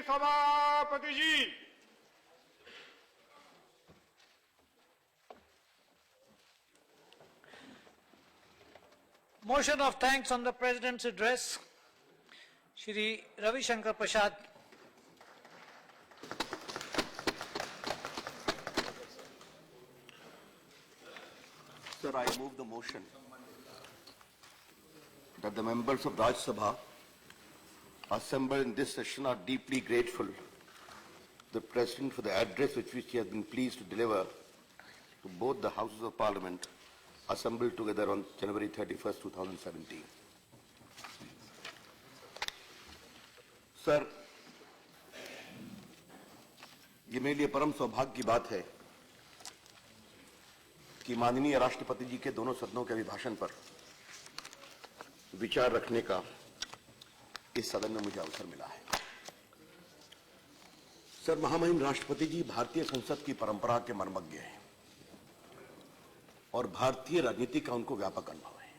सभापति जी। Motion of thanks on the President's address. Shri Ravi Shankar Prasad. Sir, I move the motion that the members of Rajya Sabha assembled in this session are deeply grateful to the President for the address which he has been pleased to deliver to both the Houses of Parliament assembled together on January 31st, 2017. Sir, ये मेरे लिए परम सौभाग्य की बात है कि माननीय राष्ट्रपति जी के दोनों सदनों के अभिभाषण पर विचार रखने का इस सदन में मुझे अवसर मिला है। सर, महामहिम राष्ट्रपति जी भारतीय संसद की परंपरा के मर्मज्ञ हैं और भारतीय राजनीति का उनको व्यापक अनुभव है।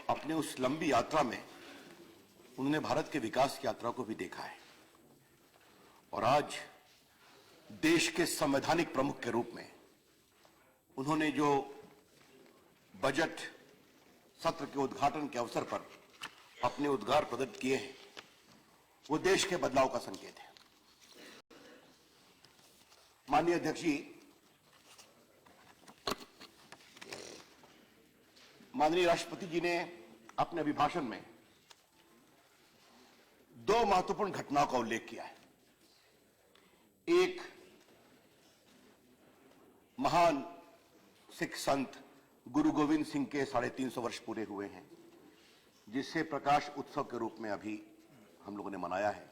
अपने उस लंबी यात्रा में उन्होंने भारत के विकास की यात्रा को भी देखा है और आज देश के संवैधानिक प्रमुख के रूप में उन्होंने जो बजट सत्र के उद्घाटन के अवसर पर अपने उद्गार प्रकट किए हैं वो देश के बदलाव का संकेत है। माननीय अध्यक्ष जी, माननीय राष्ट्रपति जी ने अपने अभिभाषण में दो महत्वपूर्ण घटनाओं का उल्लेख किया है। एक, महान सिख संत गुरु गोविंद सिंह के 350 वर्ष पूरे हुए हैं, जिसे प्रकाश उत्सव के रूप में अभी हम लोगों ने मनाया है,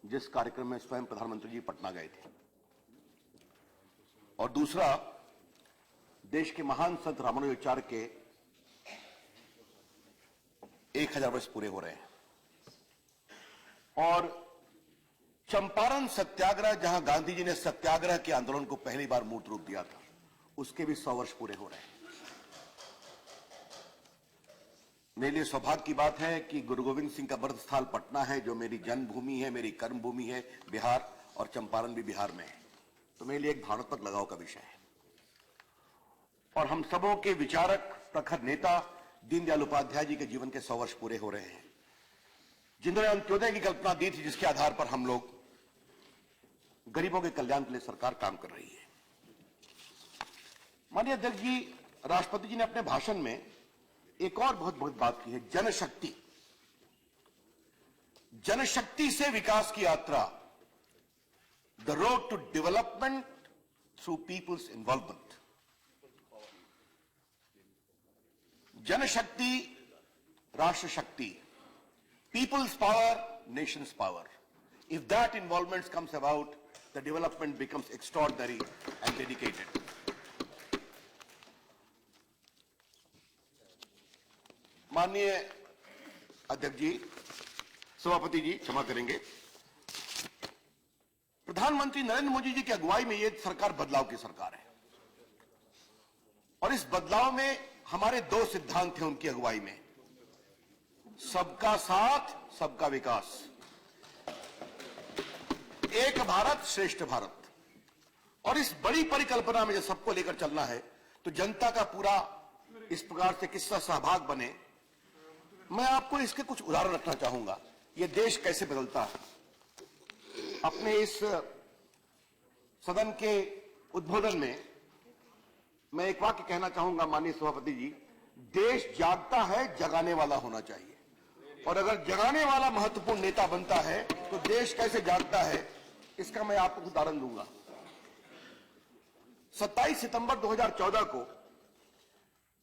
जिस कार्यक्रम में स्वयं प्रधानमंत्री जी पटना गए थे। और दूसरा, देश के महान संत रामानुजाचार्य के 1000 वर्ष पूरे हो रहे हैं और चंपारण सत्याग्रह, जहां गांधी जी ने सत्याग्रह के आंदोलन को पहली बार मूर्त रूप दिया था, उसके भी 100 वर्ष पूरे हो रहे हैं। मेरे लिए सौभाग्य की बात है कि गुरु गोविंद सिंह का बर्थ स्थल पटना है, जो मेरी जन्मभूमि है, मेरी कर्मभूमि है बिहार, और चंपारण भी बिहार में है, तो मेरे लिए एक भावनात्मक लगाव का विषय है। और हम सबों के विचारक, प्रखर नेता दीनदयाल उपाध्याय जी के जीवन के 100 वर्ष पूरे हो रहे हैं, जिन्होंने अंत्योदय की कल्पना दी थी, जिसके आधार पर हम लोग गरीबों के कल्याण के लिए सरकार काम कर रही है। माननीय अध्यक्ष जी, राष्ट्रपति जी ने अपने भाषण में एक और बहुत बात की है, जनशक्ति। जनशक्ति से विकास की यात्रा, the road to development through people's involvement. जनशक्ति, राष्ट्र शक्ति, people's power, nation's power. If that involvement comes about, the development becomes extraordinary and dedicated. माननीय अध्यक्ष जी, सभापति जी क्षमा करेंगे, प्रधानमंत्री नरेंद्र मोदी जी की अगुवाई में यह सरकार बदलाव की सरकार है और इस बदलाव में हमारे दो सिद्धांत हैं उनकी अगुवाई में, सबका साथ, सबका विकास, एक भारत श्रेष्ठ भारत। और इस बड़ी परिकल्पना में जब सबको लेकर चलना है तो जनता का पूरा इस प्रकार से किस्सा सहभाग बने। मैं आपको इसके कुछ उदाहरण रखना चाहूंगा, यह देश कैसे बदलता है। अपने इस सदन के उद्बोधन में मैं एक वाक्य कहना चाहूंगा, माननीय सभापति जी, देश जागता है, जगाने वाला होना चाहिए, और अगर जगाने वाला महत्वपूर्ण नेता बनता है तो देश कैसे जागता है, इसका मैं आपको उदाहरण दूंगा। 27 सितंबर 2014 को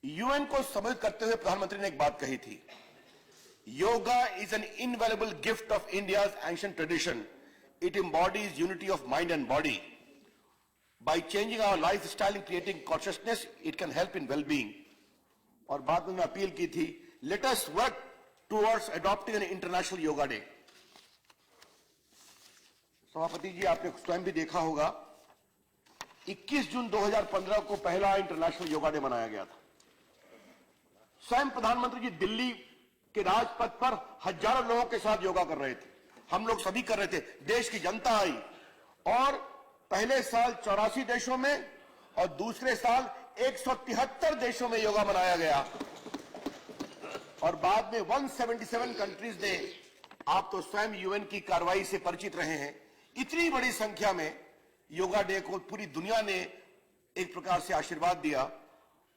यूएन को संबोधित करते हुए प्रधानमंत्री ने एक बात कही थी, yoga is an invaluable gift of India's ancient tradition, it embodies unity of mind and body, by changing our life style and creating consciousness it can help in wellbeing. और बाद में अपील की थी, let us work towards adopting an international yoga day. सभापति जी, आपने स्वयं भी देखा होगा, 21 जून 2015 को पहला इंटरनेशनल योगा डे मनाया गया था। स्वयं प्रधानमंत्री जी दिल्ली के राजपथ पर हजारों लोगों के साथ योगा कर रहे थे, हम लोग सभी कर रहे थे, देश की जनता आई और पहले साल 84 देशों में और दूसरे साल 173 देशों में योगा मनाया गया और बाद में 177 कंट्रीज ने, आप तो स्वयं यूएन की कार्रवाई से परिचित रहे हैं, इतनी बड़ी संख्या में योगा डे को पूरी दुनिया ने एक प्रकार से आशीर्वाद दिया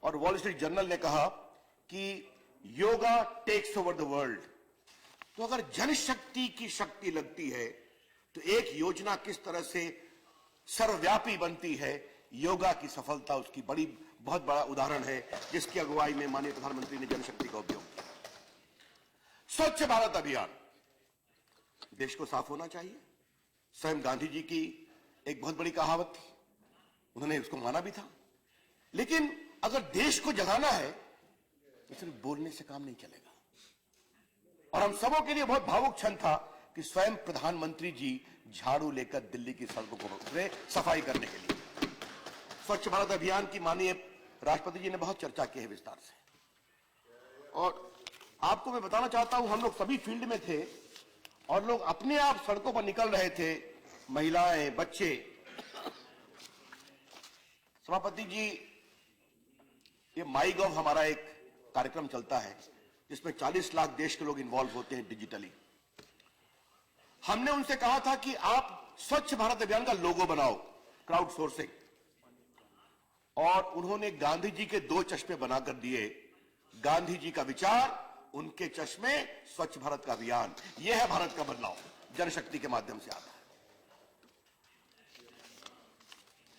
और वॉल स्ट्रीट जर्नल ने कहा कि yoga takes over the world. तो अगर जनशक्ति की शक्ति लगती है तो एक योजना किस तरह से सर्वव्यापी बनती है, योगा की सफलता उसकी बहुत बड़ा उदाहरण है, जिसकी अगुवाई में माननीय प्रधानमंत्री ने जनशक्ति का उपयोग किया। स्वच्छ भारत अभियान, देश को साफ होना चाहिए। स्वयं गांधी जी की एक बहुत बड़ी कहावत थी, उन्होंने उसको माना भी था। लेकिन अगर देश को जगाना है तो सिर्फ बोलने से काम नहीं चलेगा। और हम सबों के लिए बहुत भावुक क्षण था कि स्वयं प्रधानमंत्री जी झाड़ू लेकर दिल्ली की सड़कों को उतरे सफाई करने के लिए। स्वच्छ भारत अभियान की माननीय राष्ट्रपति जी ने बहुत चर्चा की है विस्तार से। और आपको मैं बताना चाहता हूं, हम लोग सभी फील्ड में थे और लोग अपने आप सड़कों पर निकल रहे थे, महिलाएं, बच्चे। सभापति जी, ये माई गव हमारा एक कार्यक्रम चलता है जिसमें 40 लाख देश के लोग इन्वॉल्व होते हैं डिजिटली। हमने उनसे कहा था कि आप स्वच्छ भारत अभियान का लोगो बनाओ, क्राउड सोर्सिंग, और उन्होंने गांधी जी के 2 चश्मे बनाकर दिए। गांधी जी का विचार, उनके चश्मे, स्वच्छ भारत का अभियान। यह है भारत का बदलाव, जनशक्ति के माध्यम से आता है।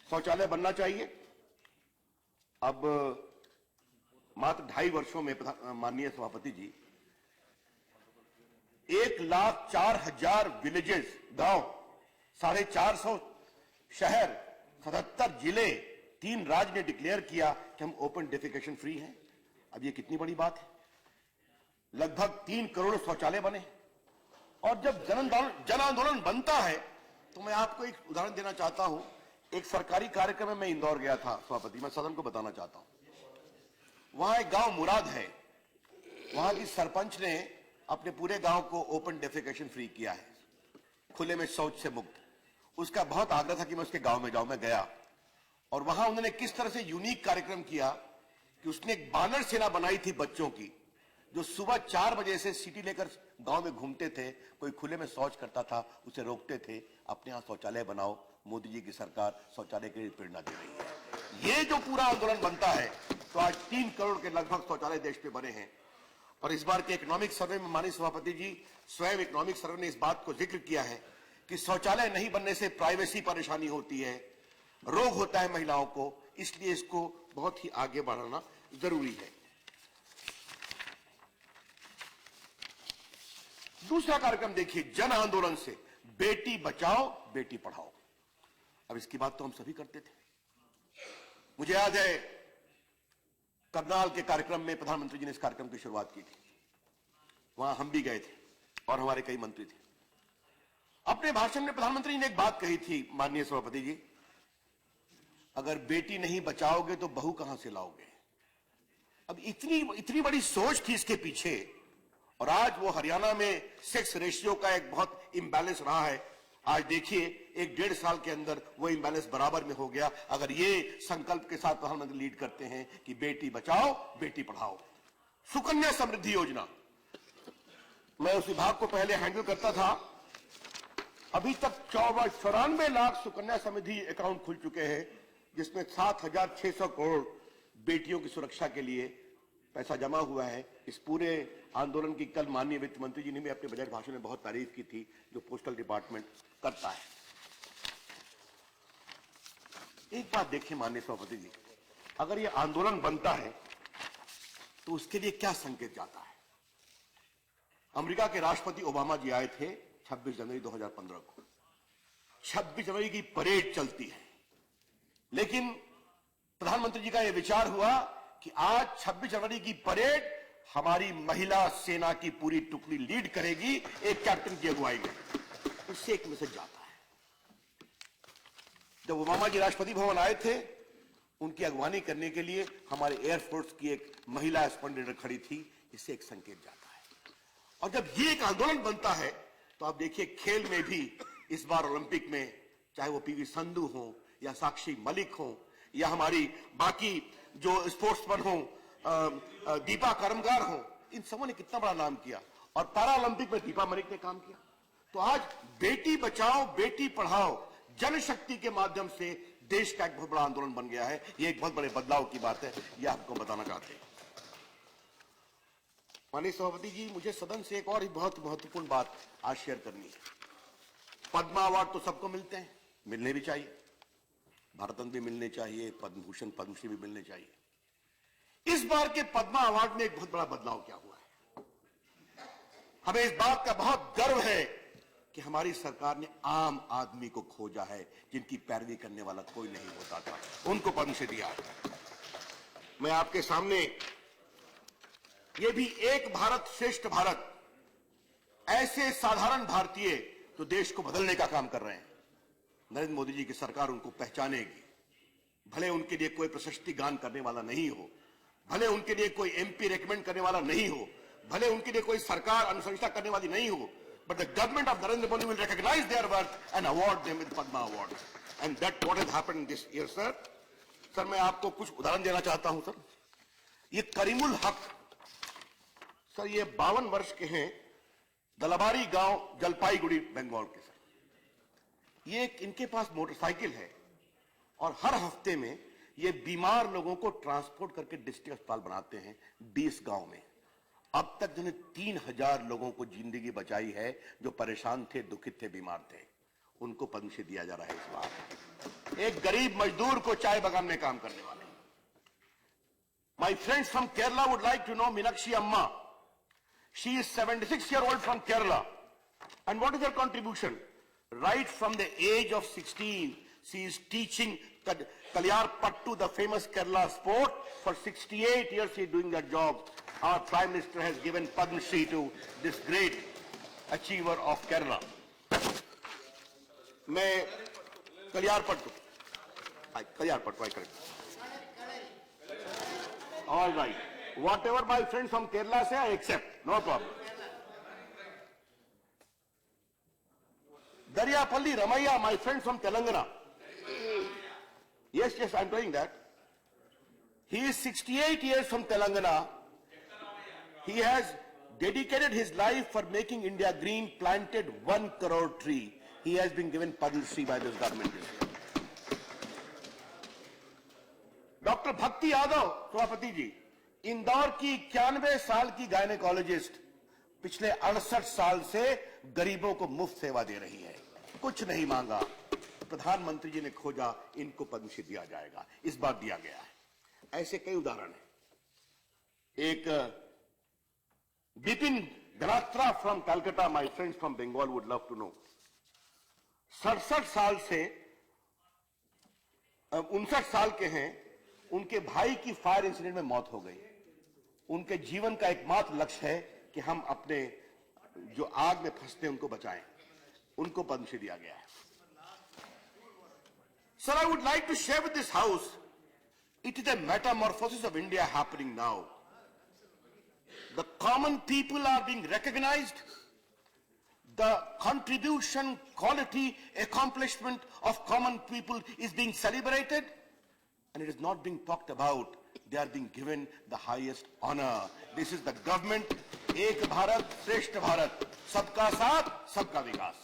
शौचालय बनना चाहिए। अब मात्र 2.5 वर्षों में माननीय सभापति जी 1,04,000 विलेजेस, गांव, 450 शहर, 77 जिले, 3 राज्य ने डिक्लेयर किया कि हम ओपन डेफिकेशन फ्री हैं। अब ये कितनी बड़ी बात है। लगभग 3 करोड़ शौचालय बने। और जब जन आंदोलन बनता है तो मैं आपको एक उदाहरण देना चाहता हूं। एक सरकारी कार्यक्रम में मैं इंदौर गया था सभापति, मैं सदन को बताना चाहता हूं। वहां एक गांव मुराद है, वहां की सरपंच ने अपने पूरे गांव को ओपन डेफिकेशन फ्री किया है, खुले में शौच से मुक्त। उसका बहुत आग्रह था कि मैं उसके गांव में जाऊं। मैं गया और वहां उन्होंने किस तरह से यूनिक कार्यक्रम किया कि उसने एक बानर सेना बनाई थी बच्चों की, जो सुबह 4 बजे से सीटी लेकर गांव में घूमते थे। कोई खुले में शौच करता था उसे रोकते थे, अपने यहां शौचालय बनाओ। मोदी जी की सरकार शौचालय के लिए प्रेरणा दे रही है। ये जो पूरा आंदोलन बनता है तो आज 3 करोड़ के लगभग शौचालय देश में बने हैं। और इस बार के इकोनॉमिक सर्वे में माननीय सभापति जी, स्वयं इकोनॉमिक सर्वे ने इस बात को जिक्र किया है कि शौचालय नहीं बनने से प्राइवेसी परेशानी होती है, रोग होता है महिलाओं को, इसलिए इसको बहुत ही आगे बढ़ाना जरूरी है। दूसरा कार्यक्रम देखिए, जन आंदोलन से बेटी बचाओ बेटी पढ़ाओ। अब इसकी बात तो हम सभी करते थे। मुझे याद है करनाल के कार्यक्रम में प्रधानमंत्री जी ने इस कार्यक्रम की शुरुआत की थी। वहां हम भी गए थे और हमारे कई मंत्री थे। अपने भाषण में प्रधानमंत्री जी ने एक बात कही थी, माननीय सभापति जी, अगर बेटी नहीं बचाओगे तो बहू कहां से लाओगे। अब इतनी बड़ी सोच थी इसके पीछे। और आज वो हरियाणा में सेक्स रेशियो का एक बहुत इंबैलेंस रहा है। आज देखिए 1-1.5 साल के अंदर वो इंबैलेंस बराबर में हो गया। अगर ये संकल्प के साथ प्रधानमंत्री लीड करते हैं कि बेटी बचाओ बेटी पढ़ाओ। सुकन्या समृद्धि योजना, मैं उस विभाग को पहले हैंडल करता था। अभी तक 94 लाख सुकन्या समृद्धि अकाउंट खुल चुके हैं, जिसमें 7,600 करोड़ बेटियों की सुरक्षा के लिए पैसा जमा हुआ है। इस पूरे आंदोलन की कल माननीय वित्त मंत्री जी ने भी अपने बजट भाषण में बहुत तारीफ की थी, जो पोस्टल डिपार्टमेंट करता है। एक बात देखिए माननीय सभापति जी, अगर यह आंदोलन बनता है तो उसके लिए क्या संकेत जाता है। अमेरिका के राष्ट्रपति ओबामा जी आए थे 26 जनवरी 2015 को। 26 जनवरी की परेड चलती है, लेकिन प्रधानमंत्री जी का यह विचार हुआ कि आज 26 जनवरी की परेड हमारी महिला सेना की पूरी टुकड़ी लीड करेगी, एक कैप्टन की अगुवाई में। इससे एक मैसेज जाता है। जब ओबामा जी राष्ट्रपति भवन आए थे, उनकी अगवानी करने के लिए हमारे एयरफोर्स की एक महिला स्क्वाड्रन लीडर खड़ी थी। इससे एक संकेत जाता है। और जब ये एक आंदोलन बनता है तो आप देखिए खेल में भी इस बार ओलंपिक में चाहे वो पीवी संधू हो या साक्षी मलिक हो या हमारी बाकी जो स्पोर्ट्समैन हो, दीपा करमगार हो, इन सबों ने कितना बड़ा नाम किया। और पैरा ओलंपिक में दीपा मलिक ने काम किया। तो आज बेटी बचाओ बेटी पढ़ाओ जनशक्ति के माध्यम से देश का एक बहुत बड़ा आंदोलन बन गया है। ये एक बहुत बड़े बदलाव की बात है, यह आपको बताना चाहते हैं। माननीय सभापति जी, मुझे सदन से एक और बहुत महत्वपूर्ण बात आज शेयर करनी है। पद्म अवार्ड तो सबको मिलते हैं, मिलने भी चाहिए, भारत रत्न भी मिलने चाहिए, पद्म भूषण पद्मश्री भी मिलने चाहिए। इस बार के पद्म अवार्ड में एक बहुत बड़ा बदलाव क्या हुआ है। हमें इस बात का बहुत गर्व है कि हमारी सरकार ने आम आदमी को खोजा है, जिनकी पैरवी करने वाला कोई नहीं होता था, उनको पद्मश्री दिया। मैं आपके सामने ये भी एक भारत श्रेष्ठ भारत, ऐसे साधारण भारतीय तो देश को बदलने का काम कर रहे हैं। नरेंद्र मोदी जी की सरकार उनको पहचानेगी। भले उनके लिए कोई प्रशस्ति गान करने वाला नहीं हो, भले उनके लिए कोई एमपी रेकमेंड करने वाला नहीं हो, भले उनके लिए कोई सरकार अनुशंसा करने वाली नहीं हो, but the government of Narendra Modi will recognize their work and award them with Padma Award. And that's what has happened this year, sir. Sir, मैं आपको कुछ उदाहरण देना चाहता हूं सर। ये करीमुल हक सर, ये 52 वर्ष के हैं, दलाबारी गांव, जलपाईगुड़ी, बंगाल के सर। ये इनके पास मोटरसाइकिल है और हर हफ्ते में ये बीमार लोगों को ट्रांसपोर्ट करके डिस्ट्रिक्ट अस्पताल बनाते हैं 20 गांव में। अब तक जिन्हें 3000 लोगों को जिंदगी बचाई है, जो परेशान थे, दुखित थे, बीमार थे, उनको पद्मश्री दिया जा रहा है इस बार। एक गरीब मजदूर को चाय बागान में काम करने वाले। My friends from Kerala would like to know Meenakshi Amma. She is 76 years old from Kerala. And what is her contribution? Right from the age of 16, she is teaching Kalyarpattu, the famous Kerala sport. For 68 years she is doing that job. Our Prime Minister has given Padma Shri to this great achiever of Kerala. मैं Kalyarpattu, I correct. All right. Whatever my friends from Kerala say, I accept. No problem. Daryapalli Ramaiah, my friend from Telangana. Yes, I'm doing that. He is 68 years from Telangana. He has dedicated his life for making India green, planted 1 crore tree. He has been given Padma Shri by this government this year. Dr. Bhakti Yadav, सभापति जी, इंदौर की 91 साल की gynaecologist, पिछले 68 साल से गरीबों को मुफ्त सेवा दे रही है, कुछ नहीं मांगा। प्रधानमंत्री जी ने खोजा, इनको पद्मश्री दिया जाएगा, इस बार दिया गया है। ऐसे कई उदाहरण हैं। एक Bipin Galatra from Calcutta, my friends from Bengal would love to know. 67 साल से 59 साल के हैं, उनके भाई की फायर इंसिडेंट में मौत हो गई। उनके जीवन का एकमात्र लक्ष्य है कि हम अपने जो आग में फंसते हैं उनको बचाएं, उनको पद्मश्री दिया गया है। Sir, I would like to share with this house, it is a metamorphosis of India happening now. The common people are being recognized. The contribution, quality, accomplishment of common people is being celebrated, and it is not being talked about. They are being given the highest honor. This is the government, Ek Bharat, Shreshth Bharat, सबका साथ, सबका विकास।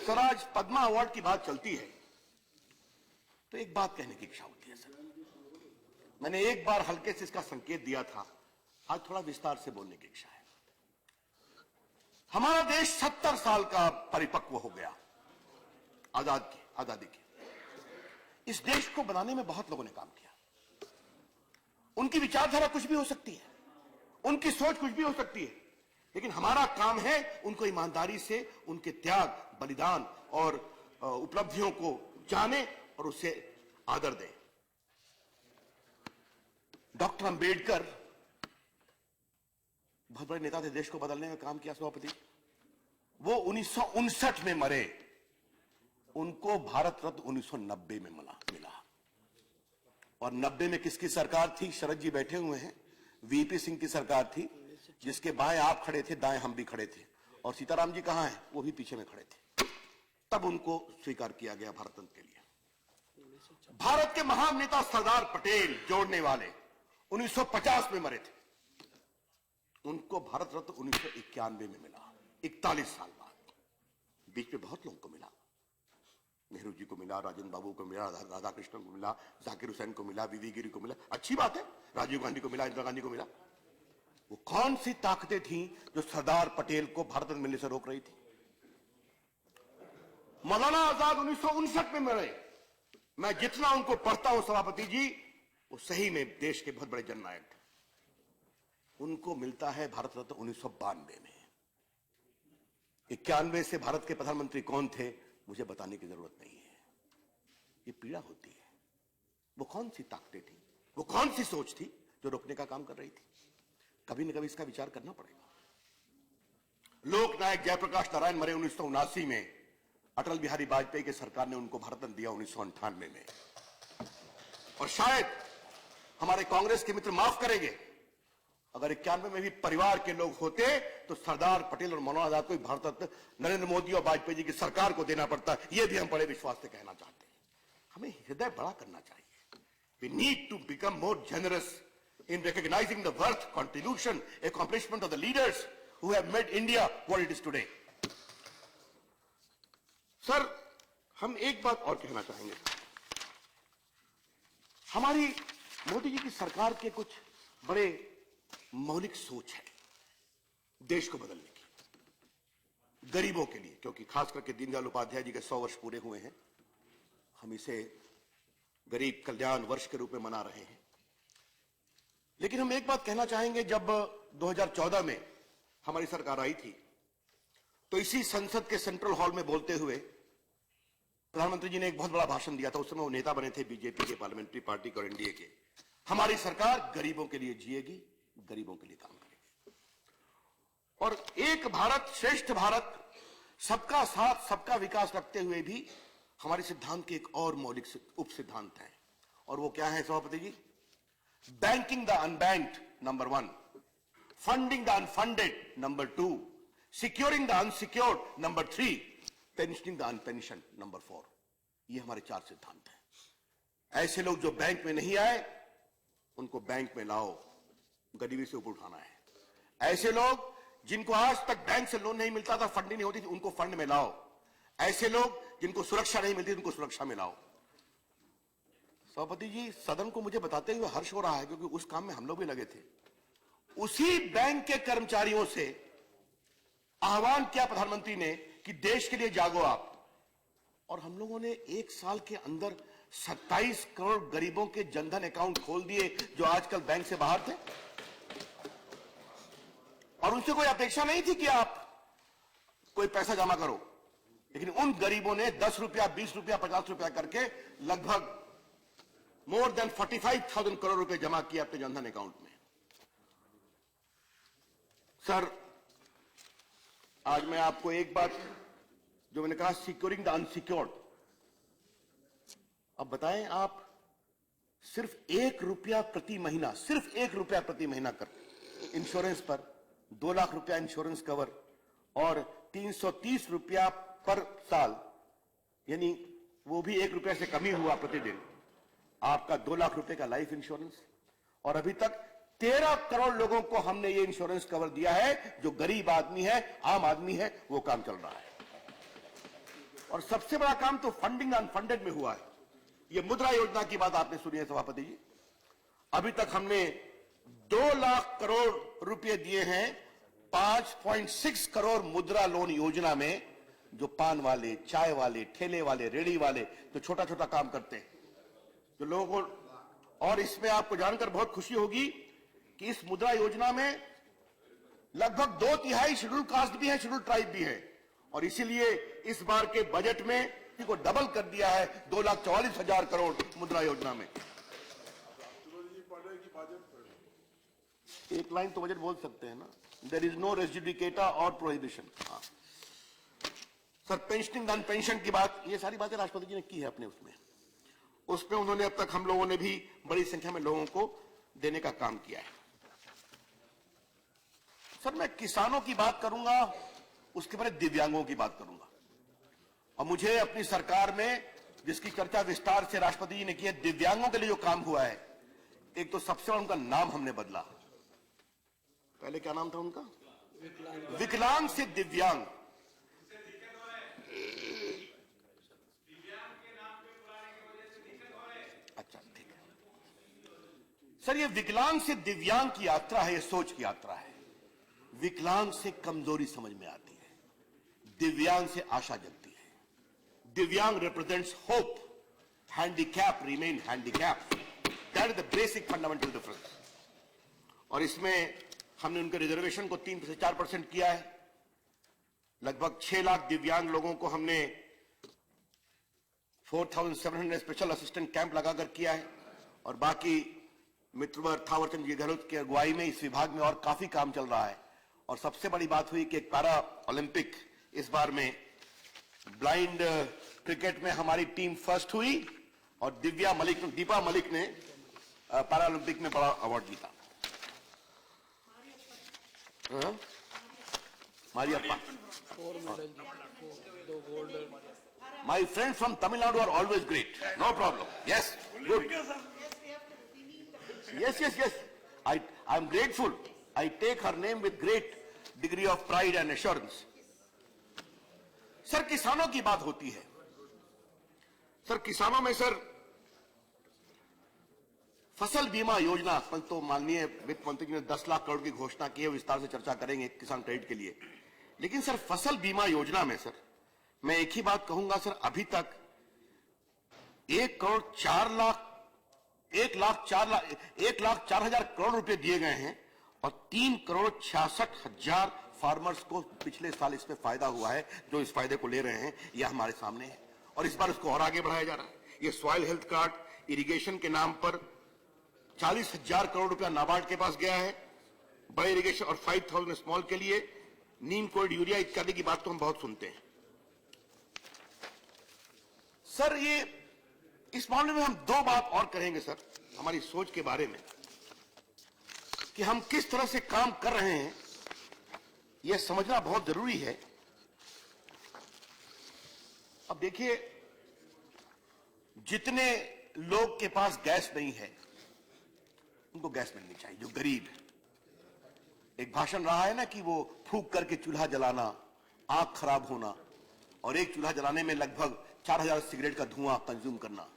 Sir, आज Padma award की बात चलती है तो एक बात कहने की इच्छा होती है सर। मैंने एक बार हल्के से इसका संकेत दिया था, आज थोड़ा विस्तार से बोलने की इच्छा है। हमारा देश 70 साल का परिपक्व हो गया आजादी के। इस देश को बनाने में बहुत लोगों ने काम किया। उनकी विचारधारा कुछ भी हो सकती है, उनकी सोच कुछ भी हो सकती है, लेकिन हमारा काम है उनको ईमानदारी से उनके त्याग, बलिदान और उपलब्धियों को जाने और उसे आदर दें। डॉक्टर अंबेडकर बहुत बड़े नेता थे, देश को बदलने में काम किया सभापति। वो 1959 में मरे, उनको भारत रत्न 1990 में मिला। और 90 में किसकी सरकार थी? शरद जी बैठे हुए हैं, वीपी सिंह की सरकार थी, जिसके बाएं आप खड़े थे, दाएं हम भी खड़े थे। और सीताराम जी कहां हैं? वो भी पीछे में खड़े थे। तब उनको स्वीकार किया गया भारत रत्न के लिए। भारत के महान नेता सरदार पटेल जोड़ने वाले 1950 में मरे थे, उनको भारत रत्न 1991 में मिला, 41 साल बाद। बीच में बहुत लोगों को मिला, नेहरू जी को मिला, राजेंद्र बाबू को मिला, राधा कृष्णन को मिला, जाकिर हुसैन को मिला, बीवी गिरी को मिला, अच्छी बात है, राजीव गांधी को मिला, इंदिरा गांधी को मिला। वो कौन सी ताकतें थीं जो सरदार पटेल को भारत रत्न मिलने से रोक रही थी? मौलाना आजाद 1959 में मरे। मैं जितना उनको पढ़ता हूं सभापति जी, वो सही में देश के बहुत बड़े जननायक थे। उनको मिलता है भारत रत्न 1992 में। 91 से भारत के प्रधानमंत्री कौन थे मुझे बताने की जरूरत नहीं है। ये पीड़ा होती है। वो कौन सी ताकतें थी, वो कौन सी सोच थी जो रोकने का काम कर रही थी? कभी न कभी इसका विचार करना पड़ेगा। लोकनायक जयप्रकाश नारायण मरे 1979 में। अटल बिहारी वाजपेयी की सरकार ने उनको भारत रत्न दिया 1998 में। और शायद हमारे कांग्रेस के मित्र माफ करेंगे, अगर 91 में भी परिवार के लोग होते तो सरदार पटेल और मौलाना आजाद को भारत रत्न नरेंद्र मोदी और वाजपेयी जी की सरकार को देना पड़ता। यह भी हम बड़े विश्वास से कहना चाहते हैं। हमें हृदय बड़ा करना चाहिए। We need to become more generous in recognizing the worth, contribution, accomplishment of the leaders who have made India what it is today. Sir, हम एक बात और कहना चाहेंगे। हमारी मोदी जी की सरकार के कुछ बड़े मौलिक सोच है देश को बदलने की, गरीबों के लिए, क्योंकि खास करके दीनदयाल उपाध्याय जी के 100 वर्ष पूरे हुए हैं। हम इसे गरीब कल्याण वर्ष के रूप में मना रहे हैं। लेकिन हम एक बात कहना चाहेंगे, जब 2014 में हमारी सरकार आई थी तो इसी संसद के सेंट्रल हॉल में बोलते हुए प्रधानमंत्री जी ने एक बहुत बड़ा भाषण दिया था। उस समय वो नेता बने थे बीजेपी के, पार्लियामेंट्री पार्टी के और एनडीए के। हमारी सरकार गरीबों के लिए जिएगी, गरीबों के लिए काम करेगी। और एक भारत श्रेष्ठ भारत, सबका साथ सबका विकास रखते हुए भी हमारे सिद्धांत के एक और मौलिक उप सिद्धांत है। और वो क्या है सभापति जी? Banking the unbanked, number 1. Funding the unfunded, number 2. Securing the unsecured, number 3. Pensioning the unpensioned, number 4. ये हमारे 4 सिद्धांत हैं। ऐसे लोग जो बैंक में नहीं आए, उनको बैंक में लाओ, गरीबी से ऊपर उठाना है। ऐसे लोग जिनको आज तक बैंक से लोन नहीं मिलता था, फंडिंग नहीं होती थी, उनको फंड में लाओ। ऐसे लोग जिनको सुरक्षा नहीं मिलती, उनको सुरक्षा में लाओ। सभापति जी, सदन को मुझे बताते हुए हर्ष हो रहा है, क्योंकि उस काम में हम लोग भी लगे थे। उसी बैंक के कर्मचारियों से आह्वान किया प्रधानमंत्री ने कि देश के लिए जागो आप, और हम लोगों ने 1 साल के अंदर 27 करोड़ गरीबों के जनधन अकाउंट खोल दिए जो आजकल बैंक से बाहर थे। और उनसे कोई अपेक्षा नहीं थी कि आप कोई पैसा जमा करो, लेकिन उन गरीबों ने 10 रुपया, 20 रुपया, 50 रुपया करके लगभग मोर देन 45,000 करोड़ रुपए जमा किए अपने जनधन अकाउंट में। सर, आज मैं आपको एक बात, जो मैंने कहा सिक्योरिंग द अनसिक्योर्ड, अब बताएं, आप सिर्फ 1 रुपया प्रति महीना, सिर्फ 1 रुपया प्रति महीना कर इंश्योरेंस पर 2 लाख रुपया इंश्योरेंस कवर और 330 रुपया पर साल, यानी वो भी 1 रुपया से कम ही हुआ प्रतिदिन, आपका 2 लाख रुपए का लाइफ इंश्योरेंस। और अभी तक 13 करोड़ लोगों को हमने ये इंश्योरेंस कवर दिया है। जो गरीब आदमी है, आम आदमी है, वो काम चल रहा है। और सबसे बड़ा काम तो फंडिंग अनफंडेड में हुआ है। ये मुद्रा योजना की बात आपने सुनी है सभापति जी। अभी तक हमने 2 लाख करोड़ रुपए दिए हैं 5.6 करोड़ मुद्रा लोन योजना में, जो पान वाले, चाय वाले, ठेले वाले, रेड़ी वाले, जो छोटा छोटा काम करते हैं, जो लोगों को। और इसमें आपको जानकर बहुत खुशी होगी कि इस मुद्रा योजना में लगभग 2/3 शेड्यूल कास्ट भी है, शेड्यूल ट्राइब भी है। और इसीलिए इस बार के बजट में इसको डबल कर दिया है 2,44,000 करोड़ मुद्रा योजना में। एक लाइन तो बजट बोल सकते हैं ना, देयर इज नो रेजिडिकेटा और प्रोहिबिशन। सर, पेंशनिंग अनपेंशन की बात, ये सारी बातें राष्ट्रपति जी ने की है अपने उसमें उन्होंने अब तक हम लोगों ने भी बड़ी संख्या में लोगों को देने का काम किया है। सर, मैं किसानों की बात करूंगा उसके बाद दिव्यांगों की बात करूंगा। और मुझे अपनी सरकार में जिसकी चर्चा विस्तार से राष्ट्रपति जी ने की है, दिव्यांगों के लिए जो काम हुआ है, एक तो सबसे बड़ा उनका नाम हमने बदला। पहले क्या नाम था उनका? विकलांग से दिव्यांग। अच्छा ठीक है सर, ये विकलांग से दिव्यांग की यात्रा है, ये सोच की यात्रा है। विकलांग से कमजोरी समझ में आती है, दिव्यांग से आशा जगती है। दिव्यांग represents hope, handicap remain handicap. That is the basic fundamental difference. और इसमें हमने उनके रिजर्वेशन को 3 से 4% किया है। लगभग 6 लाख दिव्यांग लोगों को हमने 4700 स्पेशल असिस्टेंट कैंप लगाकर किया है। और बाकी मित्रवर थावरचंद गहलोत की अगुवाई में इस विभाग में और काफी काम चल रहा है। और सबसे बड़ी बात हुई कि एक पैरा ओलंपिक इस बार में ब्लाइंड क्रिकेट में हमारी टीम फर्स्ट हुई और दीपा मलिक ने पैरा ओलंपिक में बड़ा अवार्ड जीता। मारियप्पा, my friends from Tamil Nadu are always great. No problem. Yes, good. Yes. I am grateful. I take her name with great degree of pride and assurance. Sir, किसानों की बात होती है। Sir, किसानों में सर फसल बीमा योजना, तो माननीय वित्त मंत्री जी ने 10 लाख करोड़ की घोषणा की है, विस्तार से चर्चा करेंगे किसान क्रेडिट के लिए। लेकिन सर, फसल बीमा योजना में सर मैं एक ही बात कहूंगा सर, अभी तक 1,04,000 करोड़ रुपए दिए गए हैं और 3,66,00,000 फार्मर्स को पिछले साल इसमें फायदा हुआ है। जो इस फायदे को ले रहे हैं यह हमारे सामने है और इस बार इसको और आगे बढ़ाया जा रहा है। ये सॉइल हेल्थ कार्ड, इरिगेशन के नाम पर 40,000 करोड़ रुपया नाबार्ड के पास गया है बड़े इरिगेशन और 5,000 स्मॉल के लिए। नीम कोड, यूरिया इत्यादि की बात तो हम बहुत सुनते हैं। सर, ये इस मामले में हम 2 बात और करेंगे सर, हमारी सोच के बारे में कि हम किस तरह से काम कर रहे हैं, यह समझना बहुत जरूरी है। अब देखिए, जितने लोग के पास गैस नहीं है उनको गैस मिलनी चाहिए, जो गरीब है। एक भाषण रहा है ना कि वो फूंक करके चूल्हा जलाना, आंख खराब होना और एक चूल्हा जलाने में लगभग 4000 सिगरेट का धुआं कंज्यूम करना,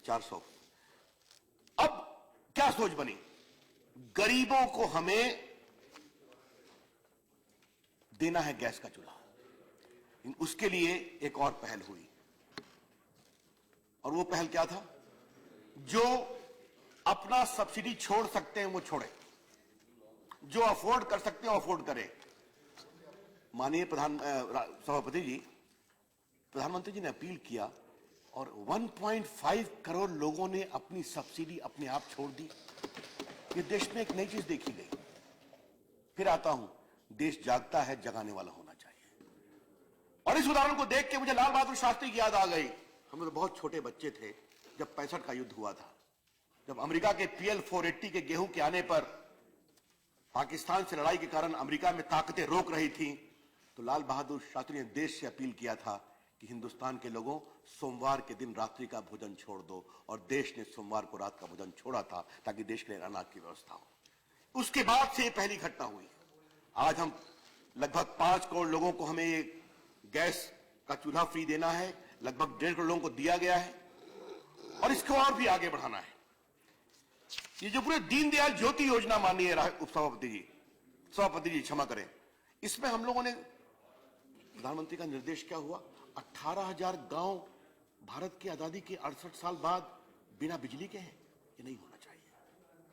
400। अब क्या सोच बनी? गरीबों को हमें देना है गैस का चूल्हा। उसके लिए एक और पहल हुई और वो पहल क्या था? जो अपना सब्सिडी छोड़ सकते हैं वो छोड़े, जो अफोर्ड कर सकते हैं अफोर्ड करें। माननीय सभापति जी, प्रधानमंत्री जी ने अपील किया और 1.5 करोड़ लोगों ने अपनी सब्सिडी अपने आप छोड़ दी। ये देश में एक नई चीज देखी गई। फिर आता हूं, देश जागता है, जगाने वाला होना चाहिए। और इस उदाहरण को देख के मुझे लाल बहादुर शास्त्री की याद आ गई। हम तो बहुत छोटे बच्चे थे जब 65 का युद्ध हुआ था, जब अमेरिका के PL 480 के गेहूं के आने पर पाकिस्तान से लड़ाई के कारण अमेरिका में ताकतें रोक रही थी, तो लाल बहादुर शास्त्री ने देश से अपील किया था कि हिंदुस्तान के लोगों, सोमवार के दिन रात्रि का भोजन छोड़ दो। और देश ने सोमवार को रात का भोजन छोड़ा था ताकि देश के लिए अनाज की व्यवस्था हो। उसके बाद से ये पहली घटना हुई। आज हम लगभग 5 करोड़ लोगों को हमें ये गैस का चूल्हा फ्री देना है, लगभग 1.5 करोड़ लोगों को दिया गया है और इसको और भी आगे बढ़ाना है। ये जो पूरे दीनदयाल ज्योति योजना माननीय सभापति जी क्षमा करें, इसमें हम लोगों ने, प्रधानमंत्री का निर्देश क्या हुआ, 18,000 गांव भारत की आजादी के 68 साल बाद बिना बिजली के हैं। ये नहीं होना चाहिए।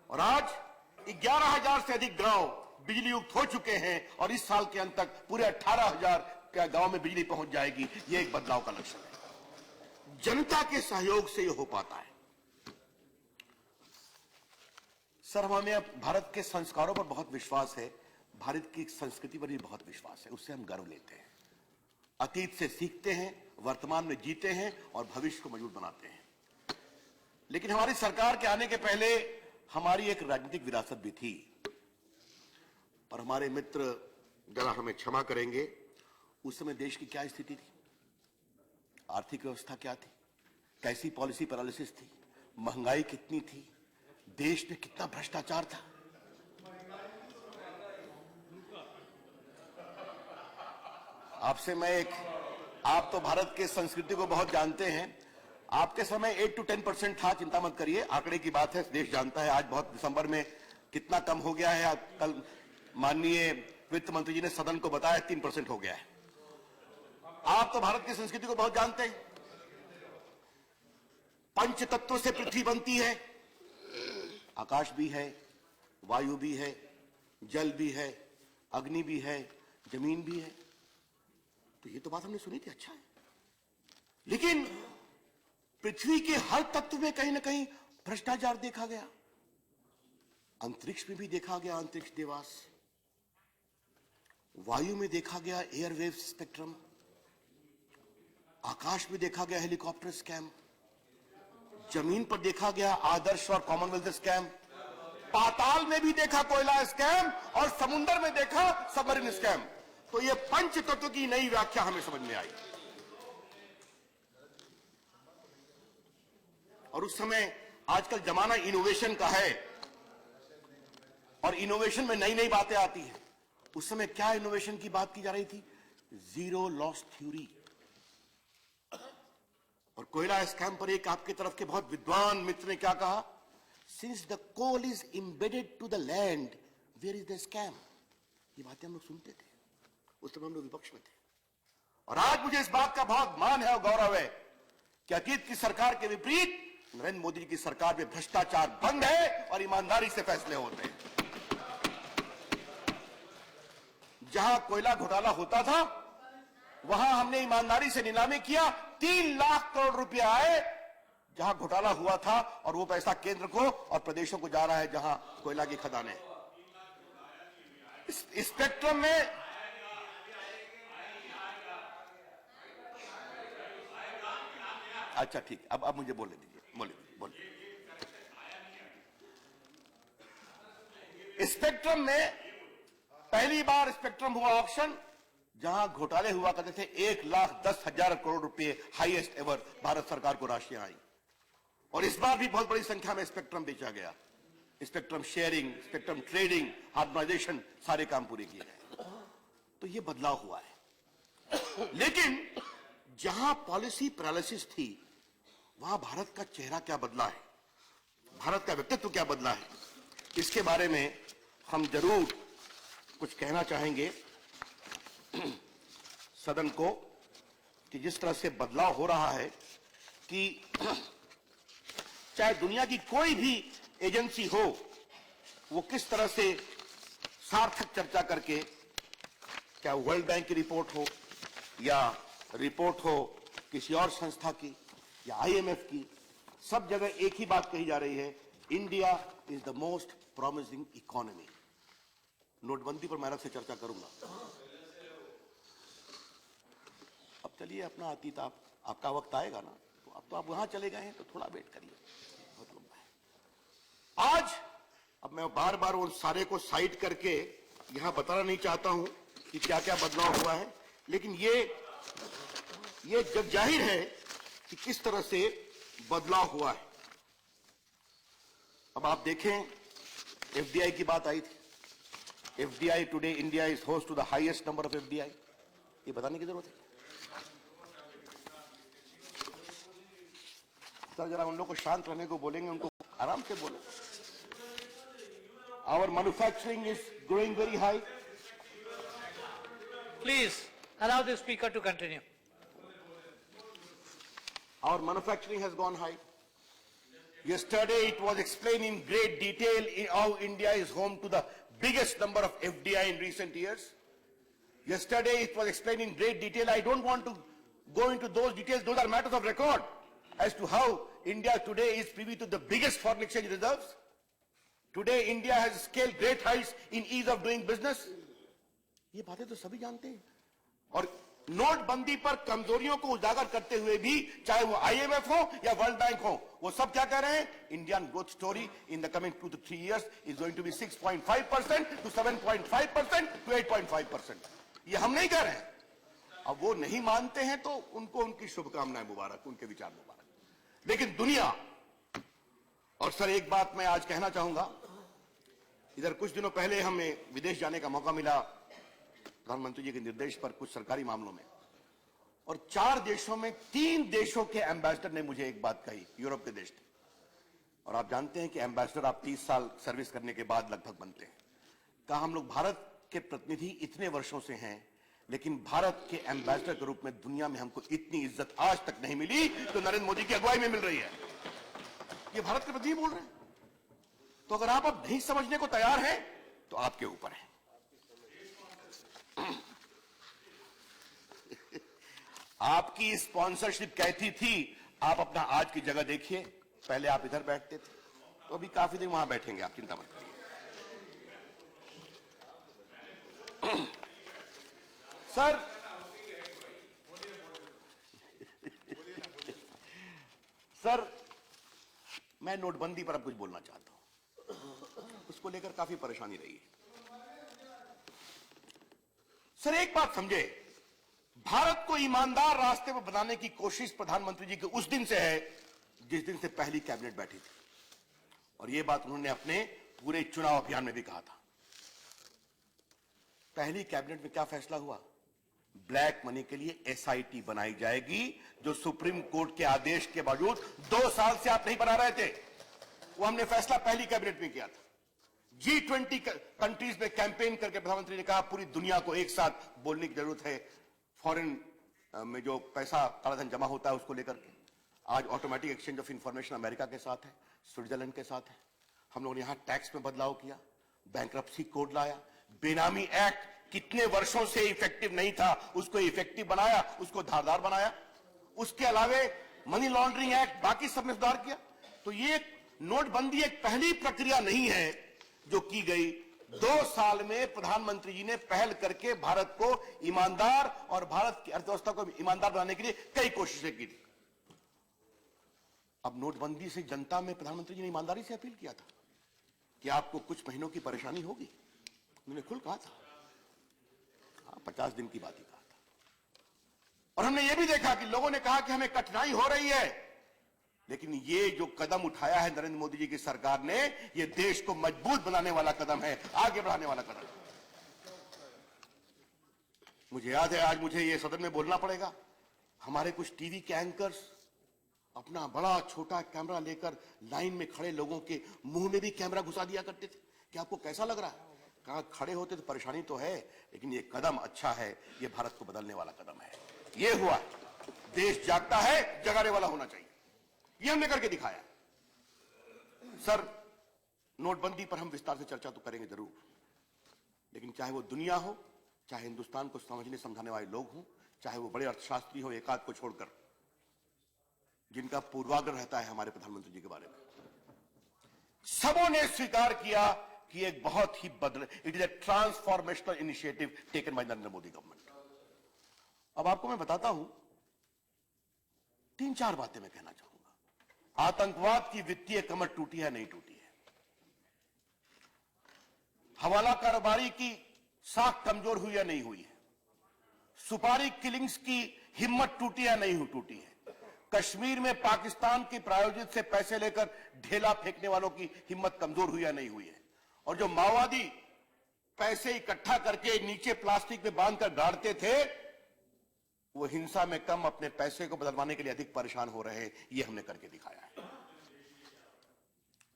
और आज 11,000 से अधिक गांव बिजली युक्त हो चुके हैं और इस साल के अंत तक पूरे 18,000 गांव में बिजली पहुंच जाएगी। ये एक बदलाव का लक्ष्य है। जनता के सहयोग से ये हो पाता है। सर, हमें भारत के संस्कारों पर बहुत विश्वास है, भारत की संस्कृति पर भी बहुत विश्वास है, उससे हम गर्व लेते हैं। अतीत से सीखते हैं, वर्तमान में जीते हैं और भविष्य को मजबूत बनाते हैं। लेकिन हमारी सरकार के आने के पहले हमारी एक राजनीतिक विरासत भी थी। पर हमारे मित्र जरा हमें क्षमा करेंगे, उस समय देश की क्या स्थिति थी, आर्थिक व्यवस्था क्या थी, कैसी पॉलिसी पैरालिसिस थी, महंगाई कितनी थी, देश में कितना भ्रष्टाचार था। आपसे मैं आप तो भारत के संस्कृति को बहुत जानते हैं। आपके समय 8 to 10% था, चिंता मत करिए, आंकड़े की बात है, देश जानता है। आज बहुत दिसंबर में कितना कम हो गया है, कल माननीय वित्त मंत्री जी ने सदन को बताया 3% हो गया है। आप तो भारत की संस्कृति को बहुत जानते हैं। पंच तत्वों से पृथ्वी बनती है, आकाश भी है, वायु भी है, जल भी है, अग्नि भी है, जमीन भी है। तो ये तो बात हमने सुनी थी, अच्छा है। लेकिन पृथ्वी के हर तत्व में कहीं ना कहीं भ्रष्टाचार देखा गया। अंतरिक्ष में भी देखा गया अंतरिक्ष देवास, वायु में देखा गया एयरवेव स्पेक्ट्रम, आकाश में देखा गया हेलीकॉप्टर स्कैम, जमीन पर देखा गया आदर्श और कॉमनवेल्थ स्कैम, पाताल में भी देखा कोयला स्कैम और समुद्र में देखा सबमरीन स्कैम। तो ये पंच तत्व की नई व्याख्या हमें समझ में आई। और उस समय, आजकल जमाना इनोवेशन का है और इनोवेशन में नई नई बातें आती हैं। उस समय क्या इनोवेशन की बात की जा रही थी? Zero loss theory. और कोयला स्कैम पर एक आपके तरफ के बहुत विद्वान मित्र ने क्या कहा? Since the coal is embedded to the land, where is the scam? ये बातें हम लोग सुनते थे, उस समय हम लोग विपक्ष में थे। और आज मुझे इस बात का बहुत मान है और गौरव है कि अतीत की सरकार के विपरीत नरेंद्र मोदी जी की सरकार में भ्रष्टाचार बंद है और ईमानदारी से फैसले होते हैं। जहां कोयला घोटाला होता था, वहां हमने ईमानदारी से नीलामी किया, 3 लाख करोड़ रुपया आए जहां घोटाला हुआ था, और वो पैसा केंद्र को और प्रदेशों को जा रहा है जहां कोयला की खदानें। स्पेक्ट्रम में अच्छा ठीक, अब मुझे बोलने दीजिए, बोलिए। स्पेक्ट्रम में पहली बार स्पेक्ट्रम हुआ ऑक्शन जहां घोटाले हुआ करते थे। 1,10,000 करोड़ रुपए हाईएस्ट एवर भारत सरकार को राशियां आई। और इस बार भी बहुत बड़ी संख्या में स्पेक्ट्रम बेचा गया। Spectrum sharing, spectrum trading, harmonisation, सारे काम पूरे किए गए। तो ये बदलाव हुआ है। लेकिन जहां पॉलिसी पैरालिसिस थी, वहां भारत का चेहरा क्या बदला है, भारत का व्यक्तित्व क्या बदला है, इसके बारे में हम जरूर कुछ कहना चाहेंगे सदन को। कि जिस तरह से बदलाव हो रहा है, कि चाहे दुनिया की कोई भी एजेंसी हो, वो किस तरह से सार्थक चर्चा करके, क्या वर्ल्ड बैंक की रिपोर्ट हो या रिपोर्ट हो किसी और संस्था की या IMF की, सब जगह एक ही बात कही जा रही है, India is the most promising economy. नोटबंदी पर मैं अलग से चर्चा करूंगा। अब चलिए अपना अतीत, आपका वक्त आएगा ना, तो अब तो आप वहां चले गए हैं, तो थोड़ा वेट करिए, बहुत लंबा है। आज अब मैं बार बार उन सारे को साइड करके यहां बताना नहीं चाहता हूं कि क्या क्या बदलाव हुआ है, लेकिन ये जग जाहिर है कि किस तरह से बदलाव हुआ है। अब आप देखें, FDI की बात आई थी। FDI today India is host to the highest number of FDI। ये बताने की जरूरत है सर? जरा उन लोग को शांत रहने को बोलेंगे, उनको आराम से बोले। Our manufacturing is growing very high. Please allow the speaker to continue. Our manufacturing has gone high. Yesterday it was explained in great detail how India is home to the biggest number of FDI in recent years. Yesterday it was explained in great detail. I don't want to go into those details. Those are matters of record as to how India today is privy to the biggest foreign exchange reserves. Today India has scaled great heights in ease of doing business. ये बातें तो सभी जानते हैं। और नोटबंदी पर कमजोरियों को उजागर करते हुए भी, चाहे वो आईएमएफ हो या वर्ल्ड बैंक हो, वो सब क्या कह रहे हैं? Indian growth story in the coming 2 to 3 years is going to be 6.5% to 7.5% to 8.5%। ये हम नहीं कह रहे हैं। अब वो नहीं मानते हैं तो उनको उनकी शुभकामनाएं मुबारक, उनके विचार मुबारक। लेकिन दुनिया, और सर एक बात मैं आज कहना चाहूंगा, इधर कुछ दिनों पहले हमें विदेश जाने का मौका मिला प्रधानमंत्री जी के निर्देश पर कुछ सरकारी मामलों में, और 4 देशों में 3 देशों के एम्बेसडर ने मुझे एक बात कही, यूरोप के देश थे। और आप जानते हैं कि एम्बेसडर आप 30 साल सर्विस करने के बाद लगभग बनते हैं। कहा हम लोग भारत के प्रतिनिधि इतने वर्षों से हैं, लेकिन भारत के एम्बेसडर के रूप में दुनिया में हमको इतनी इज्जत आज तक नहीं मिली तो नरेंद्र मोदी की अगुवाई में मिल रही है। ये भारत के प्रतिनिधि बोल रहे हैं। तो अगर आप अब नहीं समझने को तैयार हैं तो आपके ऊपर है। आपकी स्पॉन्सरशिप कैसी थी, आप अपना आज की जगह देखिए। पहले आप इधर बैठते थे, तो अभी काफी दिन वहां बैठेंगे आप, चिंता मत करिए। सर सर मैं नोटबंदी पर अब कुछ बोलना चाहता हूं। उसको लेकर काफी परेशानी रही है। सर एक बात समझे, भारत को ईमानदार रास्ते पर बनाने की कोशिश प्रधानमंत्री जी के उस दिन से है जिस दिन से पहली कैबिनेट बैठी थी, और यह बात उन्होंने अपने पूरे चुनाव अभियान में भी कहा था। पहली कैबिनेट में क्या फैसला हुआ? ब्लैक मनी के लिए एसआईटी बनाई जाएगी, जो सुप्रीम कोर्ट के आदेश के बावजूद 2 साल से आप नहीं बना रहे थे। वो हमने फैसला पहली कैबिनेट में किया था। G20 कंट्रीज में कैंपेन करके प्रधानमंत्री ने कहा पूरी दुनिया को एक साथ बोलने की जरूरत है, फॉरेन में जो पैसा कालाधन जमा होता है उसको लेकर के। आज automatic exchange of information America के साथ है, स्विट्जरलैंड के साथ है। हम लोगों ने यहां टैक्स में बदलाव किया, बैंकरप्सी कोड लाया, बेनामी एक्ट कितने वर्षों से इफेक्टिव नहीं था उसको इफेक्टिव बनाया, उसको धारदार बनाया। उसके अलावे मनी लॉन्ड्रिंग एक्ट, बाकी सब में सुधार किया। तो ये नोटबंदी एक पहली प्रक्रिया नहीं है जो की गई। 2 साल में प्रधानमंत्री जी ने पहल करके भारत को ईमानदार और भारत की अर्थव्यवस्था को ईमानदार बनाने के लिए कई कोशिशें की थी। अब नोटबंदी से जनता में प्रधानमंत्री जी ने ईमानदारी से अपील किया था कि आपको कुछ महीनों की परेशानी होगी। उन्होंने खुल कहा था, 50 दिन की बात ही कहा था। और हमने यह भी देखा कि लोगों ने कहा कि हमें कठिनाई हो रही है, लेकिन ये जो कदम उठाया है नरेंद्र मोदी जी की सरकार ने, ये देश को मजबूत बनाने वाला कदम है, आगे बढ़ाने वाला कदम है। मुझे याद है, आज मुझे ये सदन में बोलना पड़ेगा, हमारे कुछ टीवी के एंकर्स अपना बड़ा छोटा कैमरा लेकर लाइन में खड़े लोगों के मुंह में भी कैमरा घुसा दिया करते थे कि आपको कैसा लग रहा है। कहा खड़े होते तो परेशानी तो है, लेकिन ये कदम अच्छा है, ये भारत को बदलने वाला कदम है। ये हुआ, देश जागता है, जगाने वाला होना चाहिए, ये हमने करके दिखाया। सर नोटबंदी पर हम विस्तार से चर्चा तो करेंगे जरूर, लेकिन चाहे वो दुनिया हो, चाहे हिंदुस्तान को समझने समझाने वाले लोग हों, चाहे वो बड़े अर्थशास्त्री हो, एकाध को छोड़कर, जिनका पूर्वाग्रह रहता है हमारे प्रधानमंत्री जी के बारे में, सबों ने स्वीकार किया कि एक बहुत ही it is a transformational initiative taken by Narendra Modi government. अब आपको मैं बताता हूं, 3-4 बातें मैं कहना चाहूंगा। आतंकवाद की वित्तीय कमर टूटी है, नहीं टूटी है। हवाला कारोबारी की साख कमजोर हुई या नहीं हुई है। सुपारी किलिंग्स की हिम्मत टूटी या नहीं टूटी है। कश्मीर में पाकिस्तान की प्रायोजित से पैसे लेकर ढेला फेंकने वालों की हिम्मत कमजोर हुई या नहीं हुई है। और जो माओवादी पैसे इकट्ठा करके नीचे प्लास्टिक में बांधकर गाड़ते थे, वो हिंसा में कम अपने पैसे को बदलवाने के लिए अधिक परेशान हो रहे हैं। ये हमने करके दिखाया है।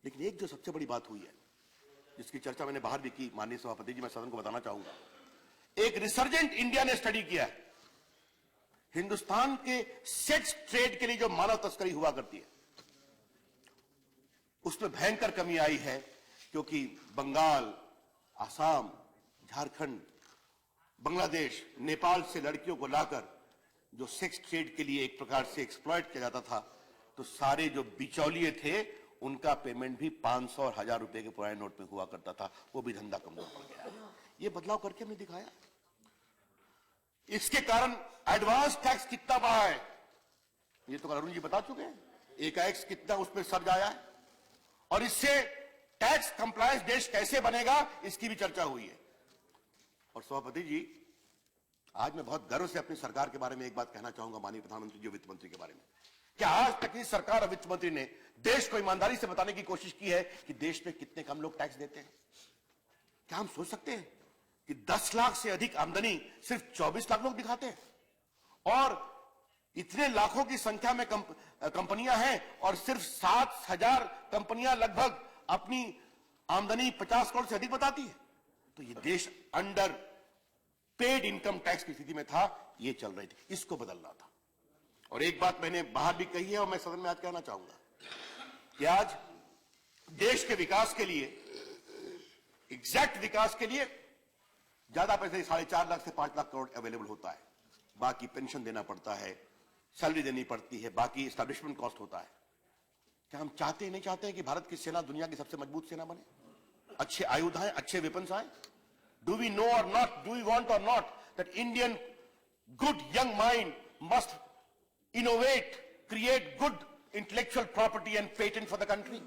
लेकिन एक जो सबसे बड़ी बात हुई है, जिसकी चर्चा मैंने बाहर भी की, माननीय सभापति जी, मैं सदन को बताना चाहूंगा। एक रिसर्जेंट इंडिया ने स्टडी किया है, हिंदुस्तान के सेक्स ट्रेड के लिए जो मानव तस्करी हुआ करती है, उसमें भयंकर कमी आई है, क्योंकि बंगाल, आसाम, झारखंड, बांग्लादेश, नेपाल से लड़कियों को लाकर जो सेक्स ट्रेड के लिए एक प्रकार से एक्सप्लॉइट किया जाता था, तो सारे जो बिचौलिए थे उनका पेमेंट भी 500 और 1000 रुपए के पुराने नोट में हुआ करता था। वो भी धंधा कमजोर पड़ गया है। ये बदलाव करके हमने दिखाया। इसके कारण एडवांस टैक्स कितना बढ़ा है ये तो अरुण जी बता चुके हैं, एकाएक कितना उसमें सर्ज आया है, और इससे टैक्स कंप्लायंस देश कैसे बनेगा इसकी भी चर्चा हुई है। और सभापति जी, आज मैं बहुत गर्व से अपनी सरकार के बारे में एक बात कहना चाहूंगा, माननीय प्रधानमंत्री जी, वित्त मंत्री के बारे में, कि आज तक की सरकार और वित्त मंत्री ने देश को ईमानदारी से बताने की कोशिश की है कि देश में कितने कम लोग टैक्स देते हैं। क्या हम सोच सकते हैं कि 10 लाख से अधिक आमदनी सिर्फ 24 लाख लोग दिखाते हैं, और इतने लाखों की संख्या में कंपनियां हैं और सिर्फ 7,000 कंपनियां लगभग अपनी आमदनी 50 करोड़ से अधिक बताती है। तो ये देश अंडर पेड इनकम टैक्स की स्थिति में था, ये चल रही थी, इसको बदलना था। और एक बात मैंने बाहर भी कही है और मैं सदन में आज कहना चाहूंगा कि आज देश के विकास के लिए, एग्जैक्ट विकास के लिए ज्यादा पैसे 4.5 लाख से 5 लाख करोड़ अवेलेबल होता है, बाकी पेंशन देना पड़ता है, सैलरी देनी पड़ती है, बाकी एस्टैब्लिशमेंट कॉस्ट होता है। क्या हम चाहते ही नहीं चाहते हैं कि भारत की सेना दुनिया की सबसे मजबूत सेना बने, अच्छे आयुध आए, अच्छे वेपन्स आए? डू वी नो और नॉट, डू वी वांट और not that Indian good young mind must innovate, create good intellectual property and patent for the country?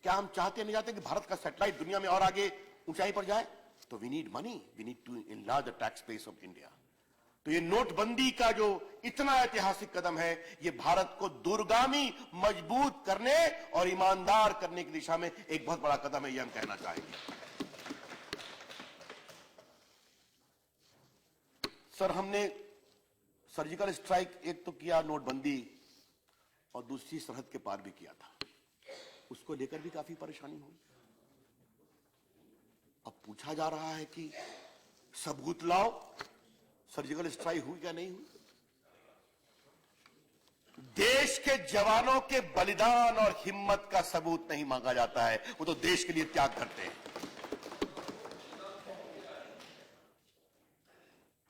क्या हम चाहते नहीं चाहते कि भारत का सैटेलाइट दुनिया में और आगे ऊंचाई पर जाए? तो we need money, we need to enlarge the tax base of India. तो ये नोटबंदी का जो इतना ऐतिहासिक कदम है, ये भारत को दूरगामी मजबूत करने और ईमानदार करने की दिशा में एक बहुत बड़ा कदम है, ये हम कहना चाहेंगे। सर, हमने सर्जिकल स्ट्राइक एक तो किया नोटबंदी, और दूसरी सरहद के पार भी किया था, उसको लेकर भी काफी परेशानी हुई। अब पूछा जा रहा है कि सबूत लाओ, सर्जिकल स्ट्राइक हुई क्या नहीं हुई? देश के जवानों के बलिदान और हिम्मत का सबूत नहीं मांगा जाता है, वो तो देश के लिए त्याग करते हैं।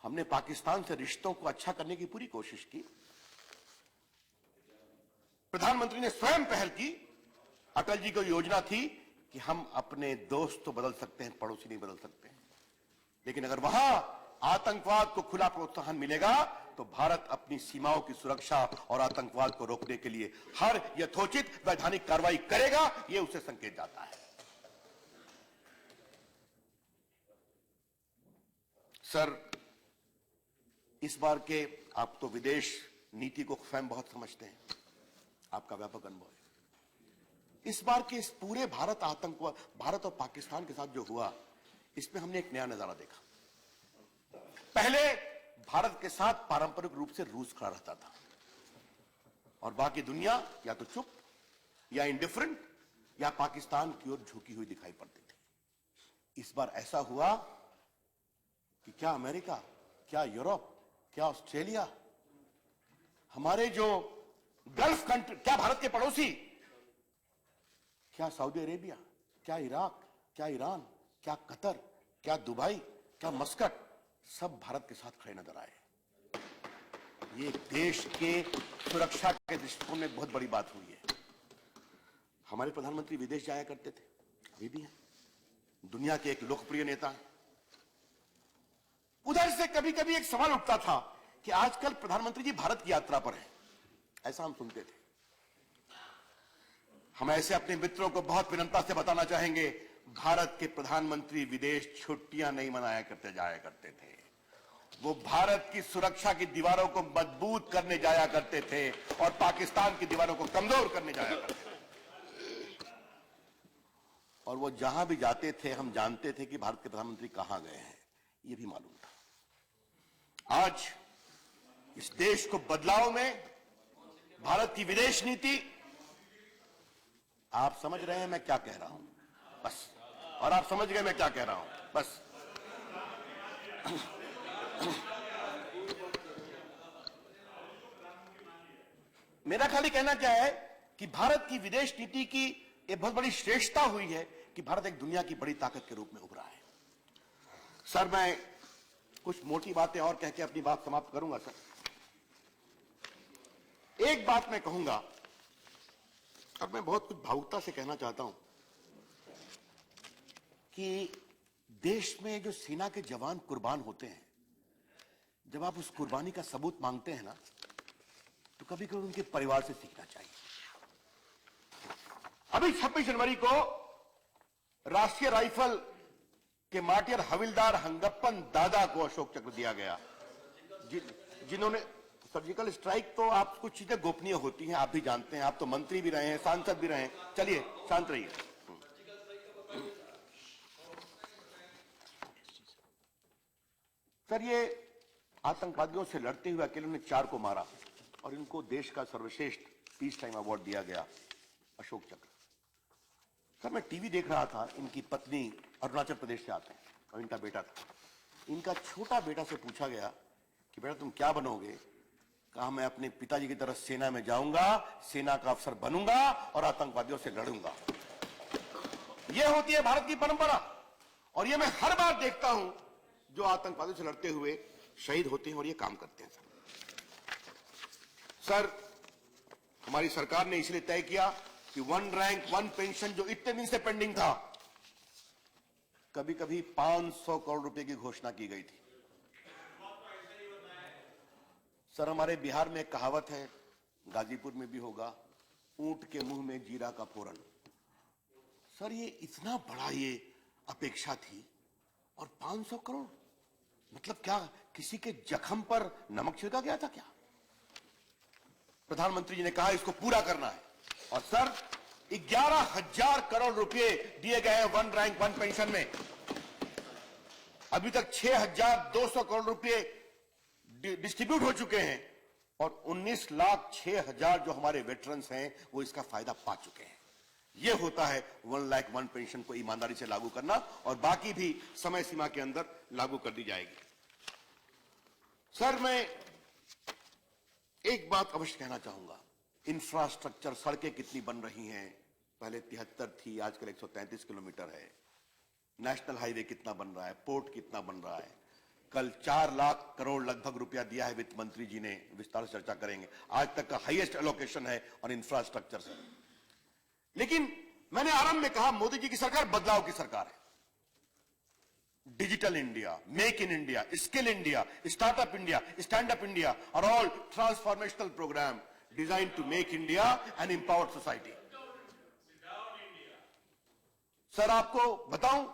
हमने पाकिस्तान से रिश्तों को अच्छा करने की पूरी कोशिश की। प्रधानमंत्री ने स्वयं पहल की, अटल जी को योजना थी कि हम अपने दोस्त तो बदल सकते हैं, पड़ोसी नहीं बदल सकते। लेकिन अगर वहां आतंकवाद को खुला प्रोत्साहन मिलेगा तो भारत अपनी सीमाओं की सुरक्षा और आतंकवाद को रोकने के लिए हर यथोचित वैधानिक कार्रवाई करेगा, यह उसे संकेत जाता है। सर, इस बार के आप तो विदेश नीति को स्वयं बहुत समझते हैं, आपका व्यापक अनुभव है। इस बार के इस पूरे भारत और पाकिस्तान के साथ जो हुआ, इसमें हमने एक नया नजारा देखा। पहले भारत के साथ पारंपरिक रूप से रूस खड़ा रहता था और बाकी दुनिया या तो चुप या इंडिफरेंट या पाकिस्तान की ओर झुकी हुई दिखाई पड़ती थी। इस बार ऐसा हुआ कि क्या अमेरिका, क्या यूरोप, क्या ऑस्ट्रेलिया, हमारे जो गल्फ कंट्री, क्या भारत के पड़ोसी, क्या सऊदी अरेबिया, क्या इराक, क्या ईरान, क्या कतर, क्या दुबई, क्या मस्कट, सब भारत के साथ खड़े नजर आए। ये देश के सुरक्षा के दृष्टिकोण में बहुत बड़ी बात हुई है। हमारे प्रधानमंत्री विदेश जाया करते थे, अभी भी हैं, दुनिया के एक लोकप्रिय नेता हैं। उधर से कभी कभी एक सवाल उठता था कि आजकल प्रधानमंत्री जी भारत की यात्रा पर हैं, ऐसा हम सुनते थे। हम ऐसे अपने मित्रों को बहुत विनम्रता से बताना चाहेंगे, भारत के प्रधानमंत्री विदेश छुट्टियां नहीं मनाया करते जाया करते थे, वो भारत की सुरक्षा की दीवारों को मजबूत करने जाया करते थे और पाकिस्तान की दीवारों को कमजोर करने जाया करते थे। और वो जहां भी जाते थे हम जानते थे कि भारत के प्रधानमंत्री कहां गए हैं, ये भी मालूम था। आज इस देश को बदलाव में भारत की विदेश नीति, आप समझ रहे हैं मैं क्या कह रहा हूं, बस, और आप समझ गए मैं क्या कह रहा हूं, बस। मेरा खाली कहना क्या है कि भारत की विदेश नीति की एक बहुत बड़ी श्रेष्ठता हुई है कि भारत एक दुनिया की बड़ी ताकत के रूप में उभरा है। सर, मैं कुछ मोटी बातें और कह के अपनी बात समाप्त करूंगा। सर, एक बात मैं कहूंगा, और मैं बहुत कुछ भावुकता से कहना चाहता हूं कि देश में जो सेना के जवान कुर्बान होते हैं, जब आप उस कुर्बानी का सबूत मांगते हैं ना, तो कभी कभी उनके परिवार से सीखना चाहिए। अभी 26 जनवरी को राष्ट्रीय राइफल के माटियर हविलदार हंगप्पन दादा को अशोक चक्र दिया गया, जिन्होंने सर्जिकल स्ट्राइक, तो आप कुछ चीजें गोपनीय होती हैं, आप भी जानते हैं, आप तो मंत्री भी रहे हैं, सांसद भी रहे हैं। चलिए शांत रहिए। सर, ये आतंकवादियों से लड़ते हुए अकेले ने 4 को मारा और इनको देश का सर्वश्रेष्ठ पीस टाइम अवार्ड दिया गया, अशोक चक्र। सर, मैं टीवी देख रहा था, इनकी पत्नी अरुणाचल प्रदेश से आते हैं और इनका बेटा था। इनका छोटा बेटा से पूछा गया कि बेटा तुम क्या बनोगे? कहा मैं अपने पिताजी की तरह सेना में जाऊंगा, सेना का अफसर बनूंगा और आतंकवादियों से लड़ूंगा। यह होती है भारत की परंपरा, और यह मैं हर बार देखता हूं जो आतंकवादियों से लड़ते हुए शहीद होते हैं और ये काम करते हैं। सर, हमारी सरकार ने इसलिए तय किया कि 1 रैंक 1 पेंशन जो इतने दिन से पेंडिंग था, कभी कभी 500 करोड़ रुपए की घोषणा की गई थी। सर, हमारे बिहार में एक कहावत है, गाजीपुर में भी होगा, ऊंट के मुंह में जीरा का फोरन। सर, ये इतना बड़ा ये अपेक्षा थी और 500 करोड़, मतलब क्या किसी के जख्म पर नमक छिड़का गया था क्या? प्रधानमंत्री जी ने कहा इसको पूरा करना है, और सर 11,000 करोड़ रुपए दिए गए हैं 1 रैंक 1 पेंशन में। अभी तक 6,200 करोड़ रुपए डिस्ट्रीब्यूट हो चुके हैं और 19,06,000 जो हमारे वेटरन्स हैं वो इसका फायदा पा चुके हैं। यह होता है 1 लाख 1 पेंशन को ईमानदारी से लागू करना, और बाकी भी समय सीमा के अंदर लागू कर दी जाएगी। सर, मैं एक बात अवश्य कहना चाहूंगा, इंफ्रास्ट्रक्चर, सड़कें कितनी बन रही हैं, पहले 73 थी, आजकल 133 किलोमीटर है। नेशनल हाईवे कितना बन रहा है, पोर्ट कितना बन रहा है। कल 4 लाख करोड़ लगभग रुपया दिया है वित्त मंत्री जी ने, विस्तार से चर्चा करेंगे। आज तक का हाईएस्ट एलोकेशन है और इंफ्रास्ट्रक्चर से। लेकिन मैंने आरंभ में कहा, मोदी जी की सरकार बदलाव की सरकार है। Digital India, make in India, skill India, startup India, stand up India are all transformational programme design to make India and empowered society. Sir, आपको बताऊं,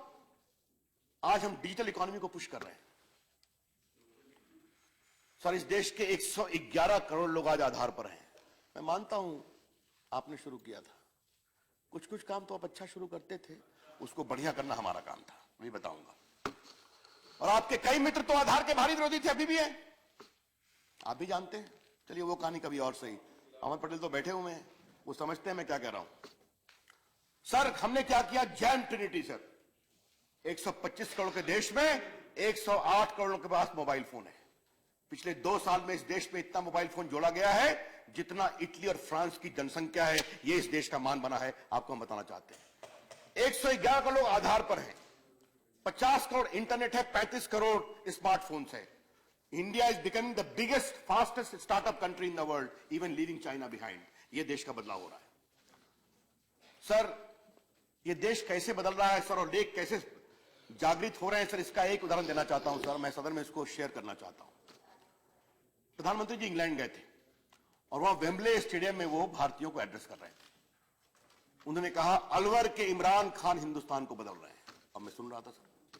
आज हम डिजिटल इकोनॉमी को पुश कर रहे हैं। सर, इस देश के 111 करोड़ लोग आज आधार पर हैं। मैं मानता हूं आपने शुरू किया था, कुछ कुछ काम तो आप अच्छा शुरू करते थे, उसको बढ़िया करना हमारा काम था, मैं बताऊंगा। और आपके कई मित्र तो आधार के भारी विरोधी थे, अभी भी हैं, आप भी जानते हैं। चलिए वो कहानी कभी और सही। अमर पटेल तो बैठे हुए हैं, वो समझते हैं मैं क्या कह रहा हूं। सर, हमने क्या किया, जैन ट्रिनिटी। सर, 125 करोड़ के देश में 108 करोड़ के पास मोबाइल फोन है। पिछले 2 साल में इस देश में इतना मोबाइल फोन जोड़ा गया है जितना इटली और फ्रांस की जनसंख्या है। यह इस देश का मान बना है, आपको हम बताना चाहते हैं। 111 करोड़ लोग आधार पर हैं, 50 करोड़ इंटरनेट है, 35 करोड़ स्मार्टफोन्स है। India is becoming the biggest fastest startup country in the world, even leaving China behind. यह देश का बदलाव हो रहा है। सर, यह देश कैसे बदल रहा है सर, और लोग कैसे जागृत हो रहे हैं सर, इसका एक उदाहरण देना चाहता हूं सर, मैं सदन में इसको शेयर करना चाहता हूं। प्रधानमंत्री जी इंग्लैंड गए थे और वहां वेम्बले स्टेडियम में वो भारतीयों को एड्रेस कर रहे थे। उन्होंने कहा, अलवर के इमरान खान हिंदुस्तान को बदल रहे हैं। अब मैं सुन रहा था सर,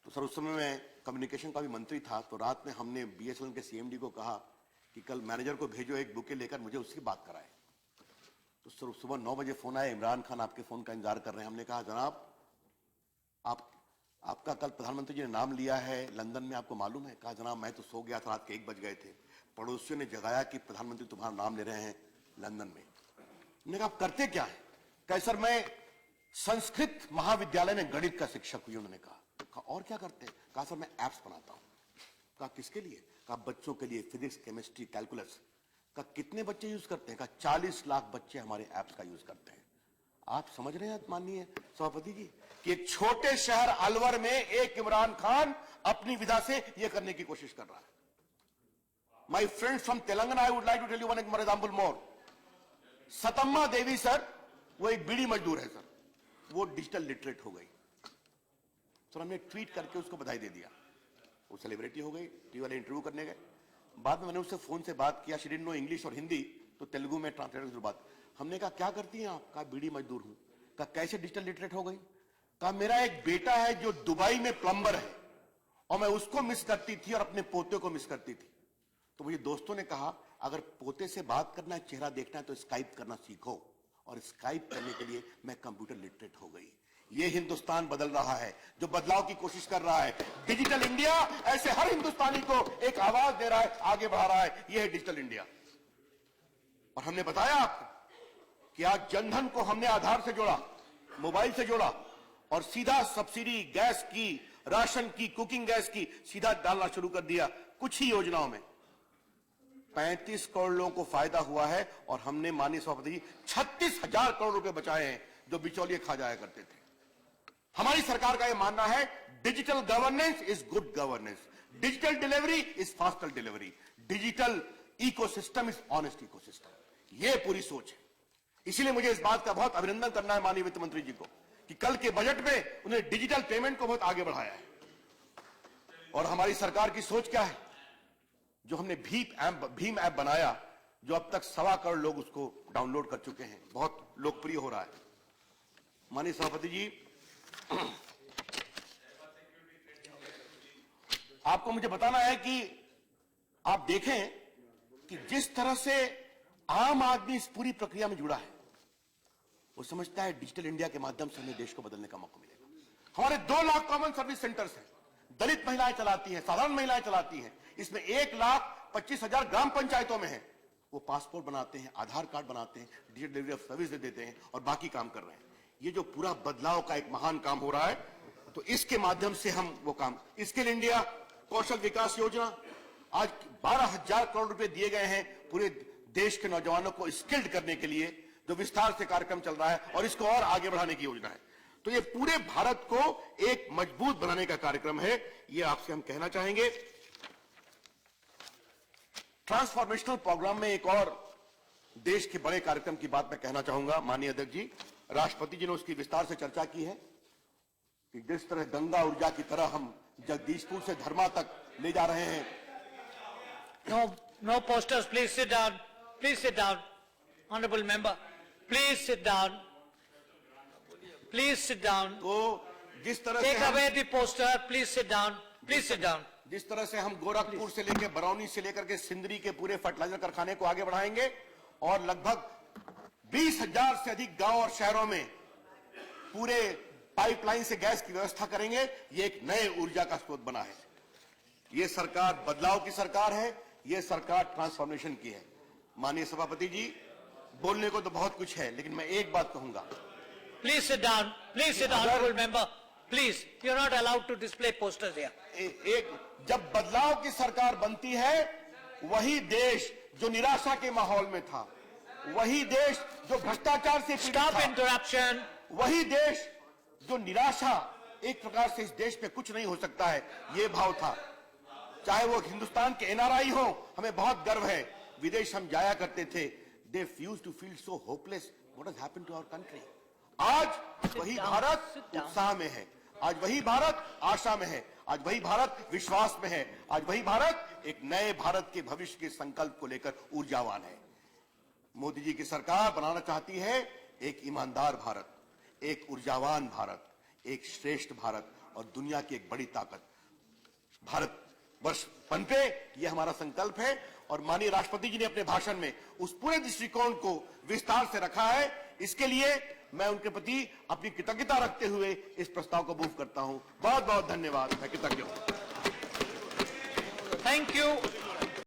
तो सर उस समय मैं कम्युनिकेशन का भी मंत्री था, तो रात में हमने बीएसएनएल के सीएमडी को कहा कि कल मैनेजर को भेजो, एक बुके लेकर मुझे उसकी बात कराए। तो सर सुबह 9 बजे फोन आया, इमरान खान आपके फोन का इंतजार कर रहे हैं। हमने कहा, जनाब आपका कल प्रधानमंत्री जी ने नाम लिया है लंदन में, आपको मालूम है? कहा, जनाब मैं तो सो गया था, रात के 1 बज गए थे, पड़ोसियों ने जगाया कि प्रधानमंत्री तुम्हारा नाम ले रहे हैं लंदन में। हमने कहा, आप करते क्या है? कहा, सर मैं संस्कृत महाविद्यालय में गणित का शिक्षक हुई। उन्होंने कहा, और क्या करते हैं? कहा, सर मैं एप्स बनाता हूं। कहा, किसके लिए? कहा, बच्चों के लिए, फिजिक्स, केमिस्ट्री, कैलकुलस। कहा, कितने बच्चे यूज करते हैं? कहा, 40 लाख बच्चे हमारे एप्स का यूज करते हैं। आप समझ रहे हैं माननीय सभापति जी कि एक छोटे शहर अलवर में एक इमरान खान अपनी विधा से यह करने की कोशिश कर रहा है। My friend from Telangana, I would like to tell you one example more. Satamma Devi sir, वो एक बीड़ी मजदूर है सर, वो डिजिटल लिटरेट हो गई। सर हमने ट्वीट करके उसको बधाई दे दिया। वो सेलिब्रिटी हो गई, टीवी वाले इंटरव्यू करने गए। बाद में मैंने उससे फोन से बात किया, शी डिडंट नो इंग्लिश और हिंदी, तो तेलुगु में ट्रांसलेटर से बात। हमने कहा क्या करती हैं आप? कहा बीड़ी मजदूर हूं। कहा कैसे डिजिटल लिटरेट हो गई? कहा मेरा एक बेटा है जो दुबई में प्लम्बर है और मैं उसको मिस करती थी और अपने पोते को मिस करती थी। तो मुझे दोस्तों ने कहा अगर पोते से बात करना है, चेहरा देखना है तो स्काइप करना सीखो, और स्काइप करने के लिए मैं कंप्यूटर लिटरेट हो गई। ये हिंदुस्तान बदल रहा है, जो बदलाव की कोशिश कर रहा है। डिजिटल इंडिया ऐसे हर हिंदुस्तानी को एक आवाज दे रहा है, आगे बढ़ा रहा है। यह है डिजिटल इंडिया। और हमने बताया आपको कि आज जनधन को हमने आधार से जोड़ा, मोबाइल से जोड़ा, और सीधा सब्सिडी गैस की, राशन की, कुकिंग गैस की सीधा डालना शुरू कर दिया। कुछ ही योजनाओं में 35 करोड़ लोगों को फायदा हुआ है, और हमने माननीय सभापति जी 36,000 करोड़ रुपए बचाए हैं जो बिचौलिए खा जाया करते थे। हमारी सरकार का यह मानना है digital governance is good governance, digital delivery is faster delivery, digital ecosystem is honest ecosystem. यह पूरी सोच है। इसीलिए मुझे इस बात का बहुत अभिनंदन करना है माननीय वित्त मंत्री जी को कि कल के बजट में उन्हें डिजिटल पेमेंट को बहुत आगे बढ़ाया है। और हमारी सरकार की सोच क्या है? जो हमने भीम ऐप बनाया, जो अब तक 1.25 करोड़ लोग उसको डाउनलोड कर चुके हैं, बहुत लोकप्रिय हो रहा है। माननीय सभापति जी, आपको मुझे बताना है कि आप देखें कि जिस तरह से आम आदमी इस पूरी प्रक्रिया में जुड़ा है, वो समझता है डिजिटल इंडिया के माध्यम से हमें देश को बदलने का मौका मिलेगा। हमारे 2 लाख कॉमन सर्विस सेंटर्स हैं, दलित महिलाएं चलाती हैं, साधारण महिलाएं चलाती हैं। इसमें 1,25,000 ग्राम पंचायतों में है। वो पासपोर्ट बनाते हैं, आधार कार्ड बनाते हैं, डिजिटल डिलीवरी ऑफ सर्विस दे देते हैं और बाकी काम कर रहे हैं। ये जो पूरा बदलाव का एक महान काम हो रहा है, तो इसके माध्यम से हम वो काम, स्किल इंडिया कौशल विकास योजना, आज 12,000 करोड़ रुपए दिए गए हैं पूरे देश के नौजवानों को स्किल्ड करने के लिए, जो विस्तार से कार्यक्रम चल रहा है, और इसको और आगे बढ़ाने की योजना है। तो ये पूरे भारत को एक मजबूत बनाने का कार्यक्रम है। ये आपसे हम कहना चाहेंगे। ट्रांसफॉर्मेशनल प्रोग्राम में एक और देश के बड़े कार्यक्रम की बात मैं कहना चाहूंगा। माननीय अध्यक्ष जी, राष्ट्रपति जी ने उसकी विस्तार से चर्चा की है कि जिस तरह गंगा ऊर्जा की तरह हम जगदीशपुर से धर्मा तक ले जा रहे हैं। No posters, please sit down. Please sit down. Honorable member, please sit down. Please sit down. तो जिस तरह Take से away the poster, please sit down. Please sit down. जिस तरह से हम गोरखपुर से लेकर बरौनी से लेकर के सिंदरी के पूरे फर्टिलाइजर कारखाने को आगे बढ़ाएंगे, और लगभग 20,000 से अधिक गांव और शहरों में पूरे पाइपलाइन से गैस की व्यवस्था करेंगे। ये एक नए ऊर्जा का स्रोत बना है। ये सरकार बदलाव की सरकार है, ये सरकार ट्रांसफॉर्मेशन की है। माननीय सभापति जी, बोलने को तो बहुत कुछ है, लेकिन मैं एक बात कहूंगा। Please sit down. Please sit down, honorable member. Please, you are not allowed to display posters here. जब बदलाव की सरकार बनती है, वही देश जो निराशा के माहौल में था, वही देश जो भ्रष्टाचार से पीड़ित Stop था, interruption. वही देश जो निराशा, एक प्रकार से इस देश में कुछ नहीं हो सकता है, ये भाव था। चाहे वो हिंदुस्तान के एनआरआई हो, हमें बहुत गर्व है, विदेश हम जाया करते थे। They used to feel so hopeless. What has happened to our country? आज वही भारत उत्साह में है, आज वही भारत आशा में है, आज वही भारत विश्वास में है, आज वही भारत एक नए भारत के भविष्य के संकल्प को लेकर ऊर्जावान है। मोदी जी की सरकार बनाना चाहती है एक ईमानदार भारत, एक ऊर्जावान भारत, एक श्रेष्ठ भारत और दुनिया की एक बड़ी ताकत भारत वर्ष पनपे। यह हमारा संकल्प है, और माननीय राष्ट्रपति जी ने अपने भाषण में उस पूरे दृष्टिकोण को विस्तार से रखा है। इसके लिए मैं उनके प्रति अपनी कृतज्ञता रखते हुए इस प्रस्ताव को मूव करता हूं। बहुत बहुत धन्यवाद, मैं कृतज्ञ हूं। Thank you.